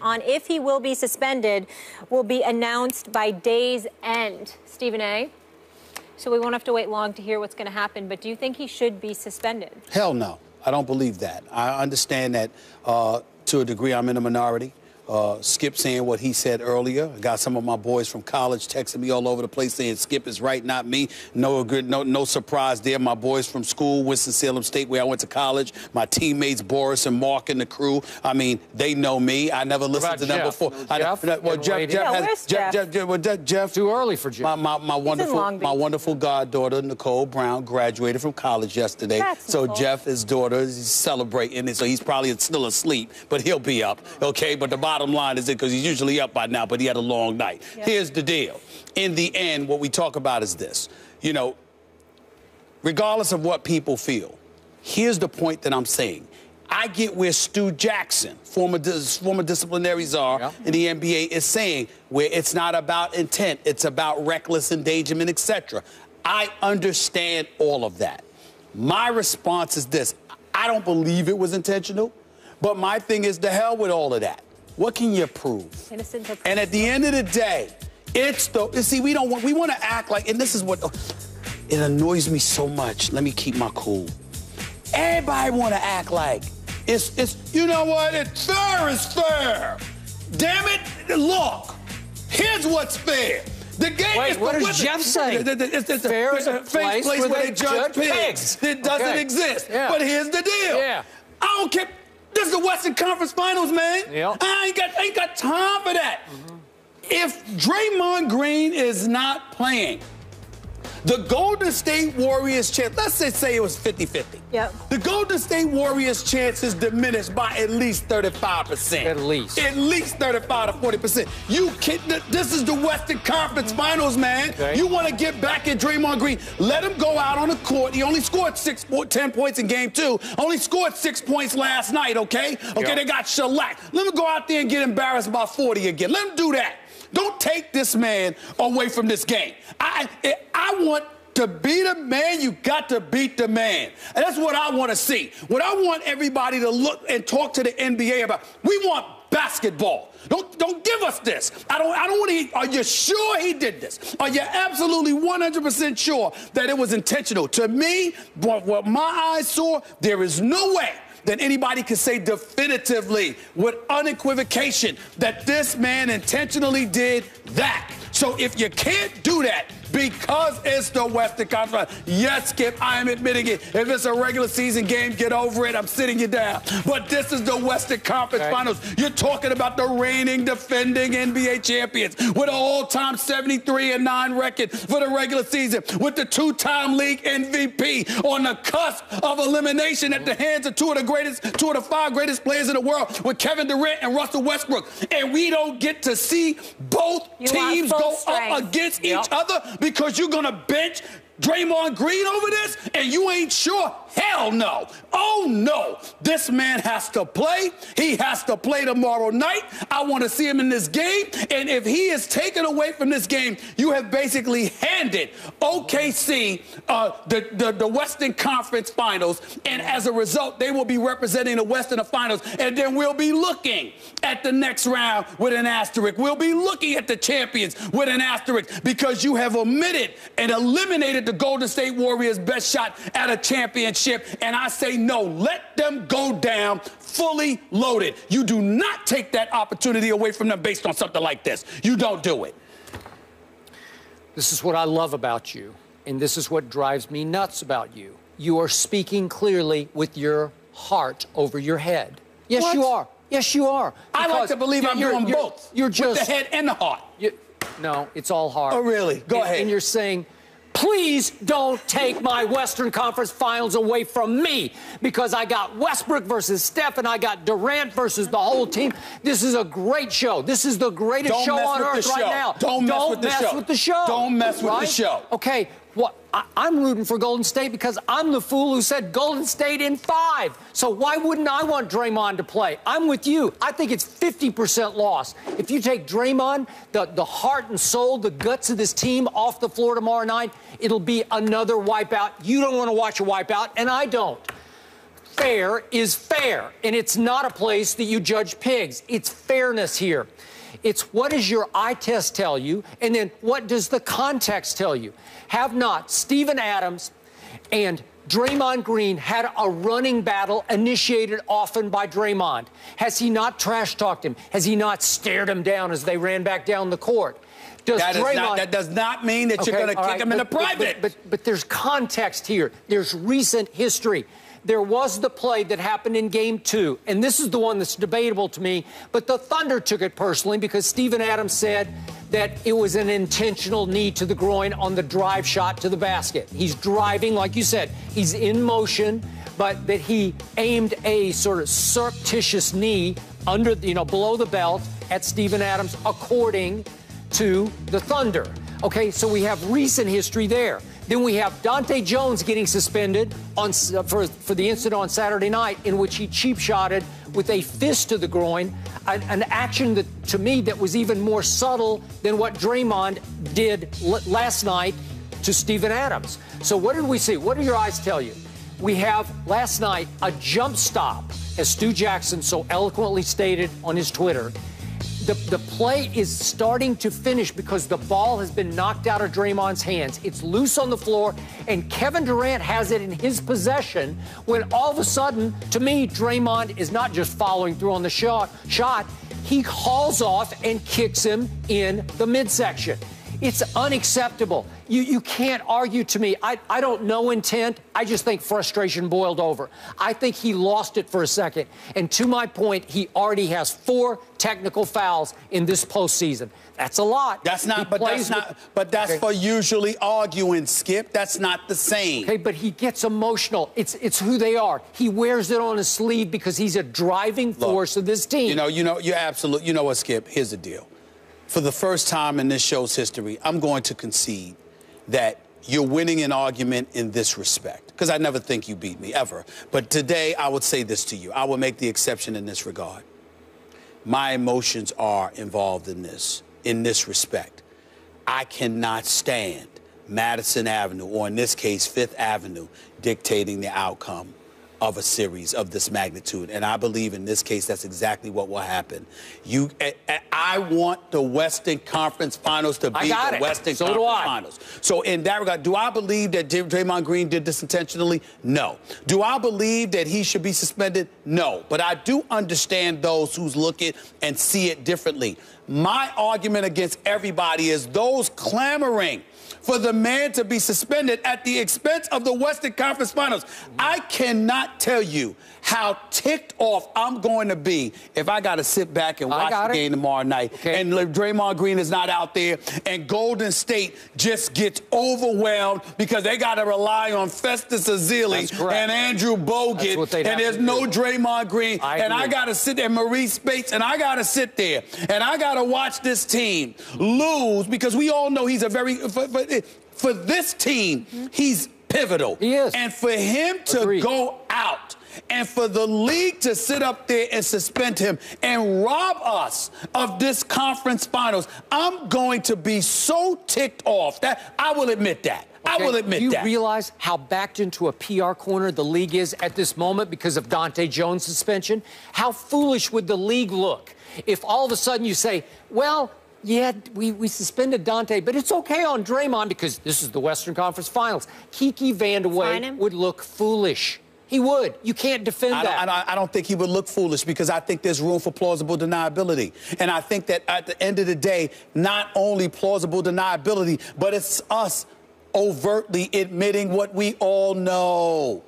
on if he will be suspended will be announced by day's end. Stephen A., so we won't have to wait long to hear what's going to happen, but do you think he should be suspended? Hell no. I don't believe that. I understand that to a degree I'm in a minority. Skip saying what he said earlier. I got some of my boys from college texting me all over the place saying Skip is right, not me. No surprise there. My boys from school, Winston-Salem State, where I went to college, my teammates Boris and Mark and the crew. I mean, they know me. I never listened to them before. Jeff. Too early for Jeff. My wonderful goddaughter Nicole Brown graduated from college yesterday. So Nicole. Jeff, his daughter, is celebrating it. So he's probably still asleep, but he'll be up. Okay, but the bottom line is it because he's usually up by now, but he had a long night. Yep. Here's the deal. In the end, what we talk about is this. You know, regardless of what people feel, here's the point that I'm saying. I get where Stu Jackson, former disciplinary czar in the NBA, is saying where it's not about intent, it's about reckless endangerment, etc. I understand all of that. My response is this. I don't believe it was intentional, but my thing is to hell with all of that. What can you prove? Innocent until and at the end of the day, it's the, see, we want to act like, and this is what, it annoys me so much. Let me keep my cool. Everybody want to act like it's, you know what, it's fair is fair. Damn it, look, here's what's fair. The game Wait, what does Jeff say? Fair is a place where they judge pigs. It doesn't exist. Yeah. But here's the deal. Yeah. I don't care. This is the Western Conference Finals, man. Yep. I ain't got time for that. If Draymond Green is not playing, the Golden State Warriors chance, let's say it was 50-50. Yep. The Golden State Warriors chances diminished by at least 35%. At least. At least 35 to 40%. This is the Western Conference Finals, man. Okay. You want to get back at Draymond Green. Let him go out on the court. He only scored 10 points in game 2. Only scored 6 points last night, okay? Okay, They got shellacked. Let him go out there and get embarrassed by 40 again. Let him do that. Don't take this man away from this game. I want to beat a man, you got to beat the man. And that's what I want to see. What I want everybody to look and talk to the NBA about. We want basketball. Don't give us this. I don't want to. Are you sure he did this? Are you absolutely 100% sure that it was intentional? To me, what my eyes saw, there is no way that anybody can say definitively with unequivocation that this man intentionally did that. So if you can't do that because it's the Western Conference, yes, Skip, I am admitting it. If it's a regular season game, get over it. I'm sitting you down. But this is the Western Conference Finals. You're talking about the reigning, defending NBA champions with an all-time 73-9 record for the regular season, with the two-time league MVP on the cusp of elimination at the hands of two of the 5 greatest players in the world, with Kevin Durant and Russell Westbrook. And we don't get to see both teams go up against each other because you're going to bench Draymond Green over this and you ain't sure? Hell no. Oh, no. This man has to play. He has to play tomorrow night. I want to see him in this game. And if he is taken away from this game, you have basically handed OKC the Western Conference Finals. And as a result, they will be representing the West in the Finals. And then we'll be looking at the next round with an asterisk. We'll be looking at the champions with an asterisk because you have omitted and eliminated the Golden State Warriors' best shot at a championship. And I say no, let them go down fully loaded. You do not take that opportunity away from them based on something like this. You don't do it. This is what I love about you, and this is what drives me nuts about you. You are speaking clearly with your heart over your head. Yes, What? you are. Yes, you are. I like to believe I'm doing both. You're just with the head and the heart. No, it's all heart. Oh, really? Go ahead. And you're saying, please don't take my Western Conference Finals away from me because I got Westbrook versus Steph and I got Durant versus the whole team. This is a great show. This is the greatest show on earth right now. Don't mess with the show. Don't mess with the show. Okay, what? I'm rooting for Golden State because I'm the fool who said Golden State in 5. So why wouldn't I want Draymond to play? I'm with you. I think it's 50% loss. If you take Draymond, the heart and soul, the guts of this team off the floor tomorrow night, it'll be another wipeout. You don't want to watch a wipeout, and I don't. fair is fair, and it's not a place that you judge pigs. It's fairness here. It's what does your eye test tell you, and then what does the context tell you? Have not Steven Adams and Draymond Green had a running battle initiated often by Draymond? Has he not trash-talked him? Has he not stared him down as they ran back down the court? That does not mean that you're going to kick him in the private. But there's context here. There's recent history. There was the play that happened in Game 2, and this is the one that's debatable to me, but the Thunder took it personally because Steven Adams said that it was an intentional knee to the groin on the drive shot to the basket. He's driving, like you said, he's in motion, but that he aimed a sort of surreptitious knee under, below the belt at Steven Adams, according to the Thunder. Okay, so we have recent history there. Then we have Dante Jones getting suspended for the incident on Saturday night in which he cheap-shotted with a fist to the groin, an action that, to me, that was even more subtle than what Draymond did last night to Steven Adams. So what did we see? What do your eyes tell you? We have, last night, a jump stop, as Stu Jackson so eloquently stated on his Twitter. The play is starting to finish because the ball has been knocked out of Draymond's hands. It's loose on the floor, and Kevin Durant has it in his possession when all of a sudden, to me, Draymond is not just following through on the shot. He hauls off and kicks him in the midsection. It's unacceptable. You can't argue to me. I don't know intent. I just think frustration boiled over. I think he lost it for a second. And to my point, he already has 4 technical fouls in this postseason. That's a lot. That's for usually arguing, Skip. That's not the same. Okay, but he gets emotional. It's who they are. He wears it on his sleeve because he's a driving force of this team. You're absolute. You know what, Skip? Here's the deal. For the first time in this show's history, I'm going to concede that you're winning an argument in this respect, because I never think you beat me, ever. But today, I would say this to you. I will make the exception in this regard. My emotions are involved in this respect. I cannot stand Madison Avenue, or in this case, Fifth Avenue, dictating the outcome of a series of this magnitude. And I believe in this case, that's exactly what will happen. I want the Western Conference Finals to be the Western Conference Finals. So in that regard, do I believe that Draymond Green did this intentionally? No. Do I believe that he should be suspended? No. But I do understand those who look at and see it differently. My argument against everybody is those clamoring for the man to be suspended at the expense of the Western Conference Finals. I cannot tell you how ticked off I'm going to be if I got to sit back and watch the game tomorrow night, and Draymond Green is not out there, and Golden State just gets overwhelmed because they got to rely on Festus Ezeli and Andrew Bogut, and there's no Draymond Green, and I got to sit there, Maurice Spates, and I got to sit there, and I got to watch this team lose, because we all know he's a very, for this team, he's pivotal. He is. And for him to go out and for the league to sit up there and suspend him and rob us of this conference finals, I'm going to be so ticked off that I will admit that. I will admit that. Do you realize how backed into a PR corner the league is at this moment because of Dante Jones' suspension? How foolish would the league look if all of a sudden you say, well, yeah, we suspended Dante, but it's okay on Draymond because this is the Western Conference Finals. Kiki Vandeweghe would look foolish. He would. You can't defend that. I don't think he would look foolish, because I think there's room for plausible deniability. And I think that at the end of the day, not only plausible deniability, but it's us overtly admitting what we all know.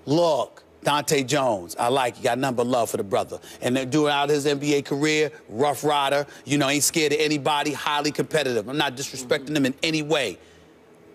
Look, Dante Jones, I like you. Got nothing but love for the brother. And then throughout his NBA career, rough rider, ain't scared of anybody, highly competitive. I'm not disrespecting him in any way.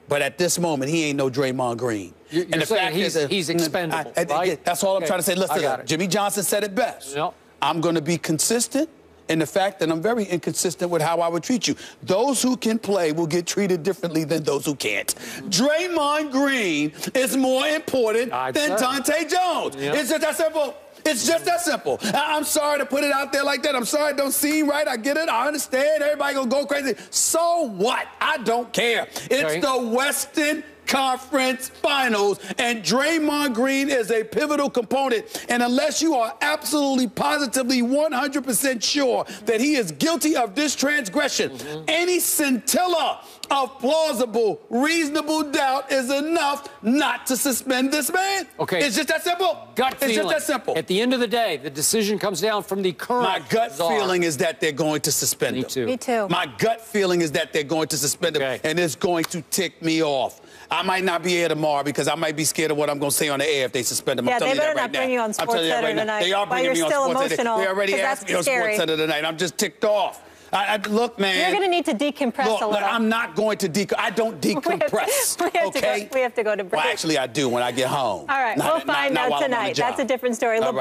But at this moment, he ain't no Draymond Green. You're and the fact is, he's expendable, right? That's all I'm trying to say. Listen, Jimmy Johnson said it best. Yep. I'm going to be consistent in the fact that I'm very inconsistent with how I would treat you. Those who can play will get treated differently than those who can't. Draymond Green is more important than Dante Jones. Yep. It's just that simple. It's just that simple. I'm sorry to put it out there like that. I'm sorry it don't seem right. I get it. I understand. Everybody gonna go crazy. So what? I don't care. It's the Western conference finals, and Draymond Green is a pivotal component. And unless you are absolutely, positively, 100% sure that he is guilty of this transgression, any scintilla of plausible, reasonable doubt is enough not to suspend this man. Okay. It's just that simple. Gut feeling. It's just that simple. At the end of the day, the decision comes down from the current My gut feeling is that they're going to suspend him. Me too. Me too. My gut feeling is that they're going to suspend him, and it's going to tick me off. I might not be here tomorrow because I might be scared of what I'm going to say on the air if they suspend him. Yeah, I'm telling they you better that right not bring you on Sports Center tonight. They are bringing me on Sports Center. They already asked me on Sports Center tonight. I'm just ticked off. Look, man. You're going to need to decompress a little. Look, I'm not going to I don't decompress. We have to go to break. Well, actually, I do when I get home. All right, we'll find out tonight. That's a different story. LeBron.